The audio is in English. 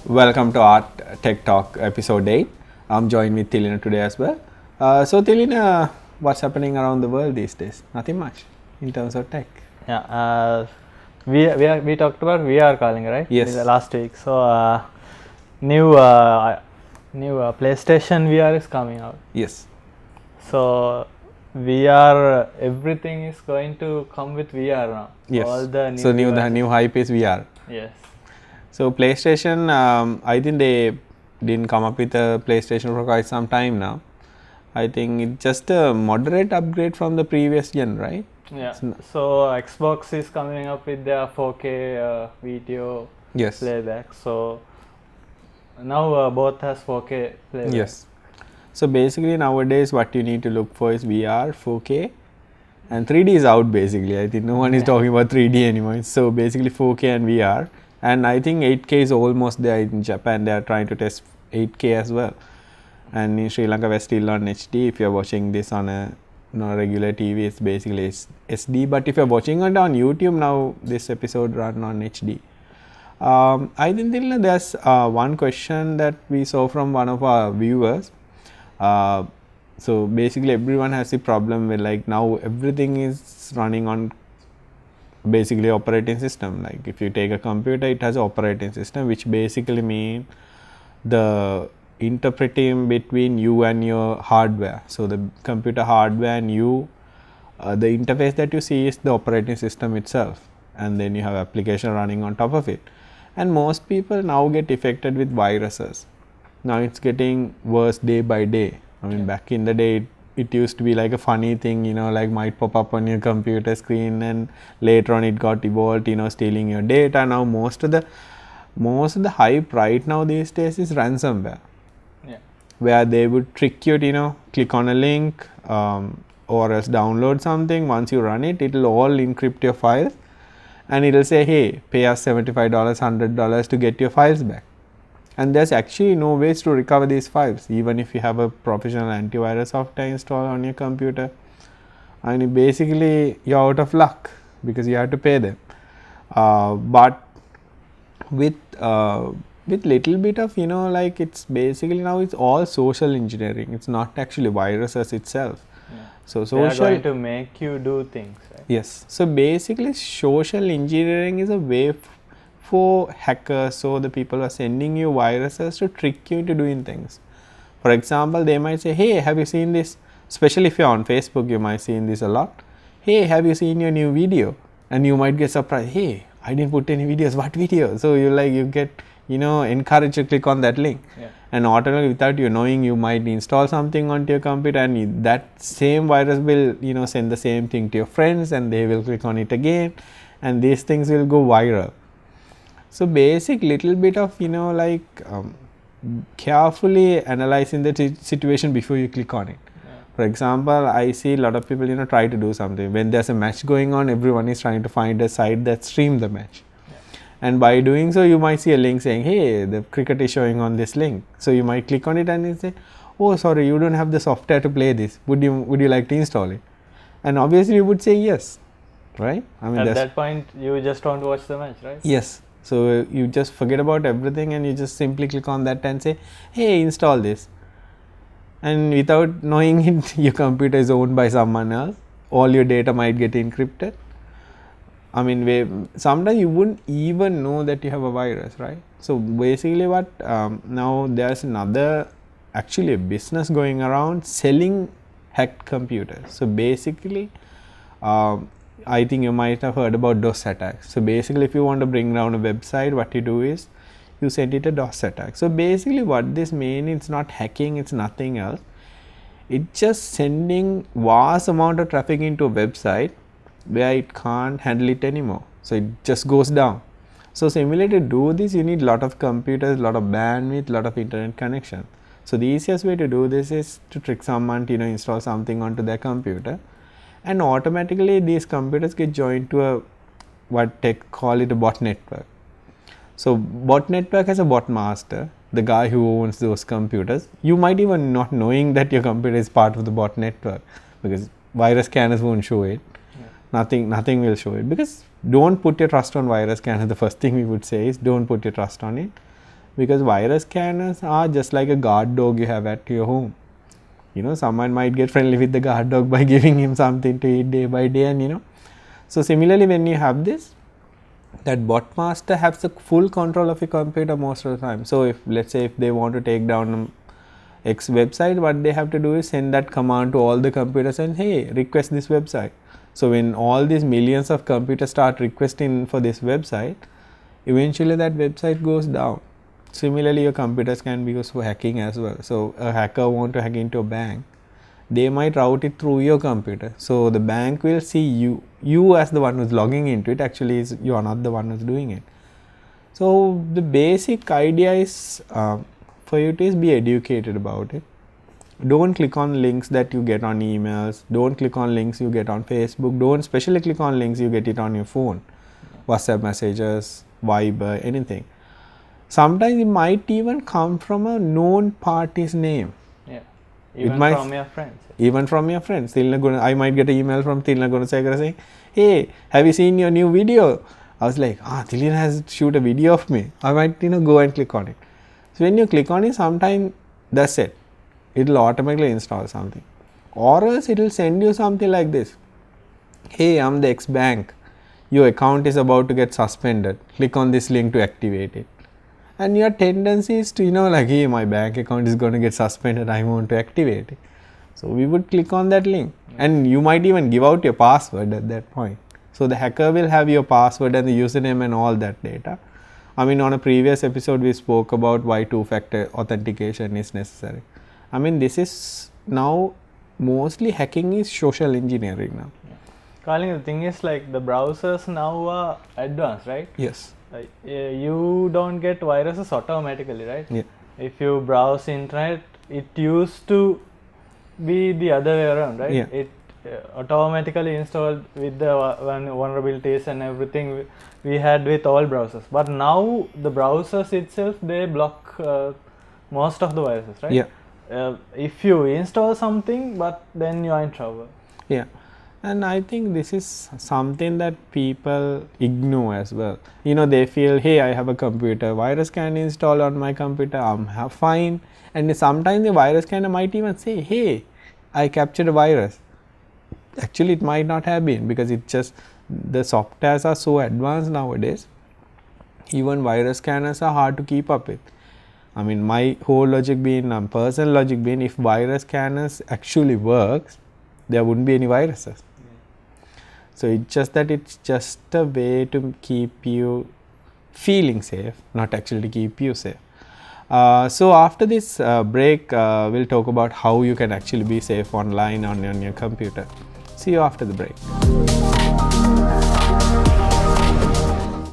Welcome to Art Tech Talk episode 8. I'm joined with Tilina today as well. So Tilina, what's happening around the world these days? Nothing much in terms of tech. Yeah, we talked about VR calling, right? Yes. Last week. So new PlayStation VR is coming out. Yes. So VR, everything is going to come with VR now. Yes. All the So the new hype is VR. Yes. So PlayStation, I think they didn't come up with a PlayStation for quite some time now. I think it's just a moderate upgrade from the previous gen, right? Yeah. So Xbox is coming up with their 4K video Yes. playback. So now both has 4K playback. Yes. So basically nowadays what you need to look for is VR, 4K, and 3D is out basically. I think no one is talking about 3D anymore. So basically 4K and VR. And I think 8K is almost there in Japan. They are trying to test 8K as well. And in Sri Lanka we're still on HD. If you're watching this on a regular TV, it's basically SD. But if you're watching it on YouTube now, this episode run on HD. I think there's one question that we saw from one of our viewers. So basically everyone has the problem with like now everything is running on basically operating system. Like if you take a computer, it has an operating system, which basically mean the interpreting between you and your hardware. So the computer hardware and you, the interface that you see is the operating system itself, and then you have application running on top of it. And most people now get affected with viruses. Now it's getting worse day by day. I mean, back in the day, it used to be like a funny thing, you know, like might pop up on your computer screen, and later on it got evolved, you know, stealing your data. Now most of the hype right now these days is ransomware, where they would trick you to, you know, click on a link or else download something. Once you run it, it will all encrypt your files, and it will say, hey, pay us $75, $100 to get your files back. And there's actually no ways to recover these files, even if you have a professional antivirus software installed on your computer. And basically you're out of luck because you have to pay them. But with little bit of, you know, like it's basically now it's all social engineering. It's not actually viruses itself. Yeah. So they are going to make you do things, right? Yes. So basically social engineering is a way for hackers, so the people are sending you viruses to trick you into doing things. For example, they might say, hey, have you seen this? Especially if you're on Facebook, you might see this a lot. Hey, have you seen your new video? And you might get surprised, hey, I didn't put any videos. What video? So you get, you know, encouraged to click on that link. Yeah. And automatically, without you knowing, you might install something onto your computer, and that same virus will, you know, send the same thing to your friends, and they will click on it again, and these things will go viral. So basic little bit of, you know, like carefully analyzing the situation before you click on it. Yeah. For example, I see a lot of people, you know, try to do something. When there's a match going on, everyone is trying to find a site that streams the match. Yeah. And by doing so, you might see a link saying, hey, the cricket is showing on this link. So you might click on it and you say, oh, sorry, you don't have the software to play this. Would you like to install it? And obviously you would say yes, right? I mean, at that point, you just don't watch the match, right? Yes. So you just forget about everything and you just simply click on that and say, hey, install this. And without knowing it, your computer is owned by someone else. All your data might get encrypted. I mean, sometimes you wouldn't even know that you have a virus, right? So basically what, now there's actually a business going around selling hacked computers. So basically, I think you might have heard about DOS attacks. So basically, if you want to bring down a website, what you do is you send it a DOS attack. So basically what this means, it's not hacking, it's nothing else. It's just sending vast amount of traffic into a website where it can't handle it anymore. So it just goes down. So similarly, to do this, you need a lot of computers, a lot of bandwidth, a lot of internet connection. So the easiest way to do this is to trick someone to, you know, install something onto their computer. And automatically these computers get joined to a, what they call it, a bot network. So bot network has a bot master, the guy who owns those computers. You might even not knowing that your computer is part of the bot network, because virus scanners won't show it. Yeah. Nothing will show it, because don't put your trust on virus scanner. The first thing we would say is don't put your trust on it, because virus scanners are just like a guard dog you have at your home. You know, someone might get friendly with the guard dog by giving him something to eat day by day, and you know. So similarly, when you have this, that bot master has the full control of your computer most of the time. So if, let's say, if they want to take down X website, what they have to do is send that command to all the computers and, hey, request this website. So when all these millions of computers start requesting for this website, eventually that website goes down. Similarly, your computers can be used for hacking as well. So a hacker want to hack into a bank, they might route it through your computer. So the bank will see you as the one who's logging into it. Actually, you are not the one who's doing it. So the basic idea is for you to be educated about it. Don't click on links that you get on emails. Don't click on links you get on Facebook. Don't especially click on links you get it on your phone, WhatsApp messages, Viber, anything. Sometimes it might even come from a known party's name. Yeah. Even might- from your friends. Even from your friends. I might get an email from Tilna Gunasekara saying, hey, have you seen your new video? I was like, Tilna has shoot a video of me. I might, go and click on it. So when you click on it, sometimes that's it. It will automatically install something. Or else it will send you something like this. Hey, I'm the X bank. Your account is about to get suspended. Click on this link to activate it. And your tendency is to, like, hey, my bank account is going to get suspended. I want to activate it. So we would click on that link. And you might even give out your password at that point. So the hacker will have your password and the username and all that data. I mean, on a previous episode, we spoke about why two-factor authentication is necessary. I mean, this is now mostly hacking is social engineering now. Calling, the thing is like the browsers now are advanced, right? Yes. Like, you don't get viruses automatically, right? Yeah. If you browse internet, it used to be the other way around, right? Yeah. It automatically installed with the vulnerabilities and everything we had with all browsers. But now the browsers itself, they block most of the viruses, right? Yeah. If you install something, but then you are in trouble. Yeah. And I think this is something that people ignore as well. They feel, hey, I have a computer, virus can install on my computer, I'm fine. And sometimes the virus scanner might even say, hey, I captured a virus. Actually, it might not have been, because it just, the softwares are so advanced nowadays. Even virus scanners are hard to keep up with. I mean, my whole logic being, personal logic being, if virus scanners actually works, there wouldn't be any viruses. So it's just that it's just a way to keep you feeling safe, not actually to keep you safe. So after this break, we'll talk about how you can actually be safe online on your computer. See you after the break.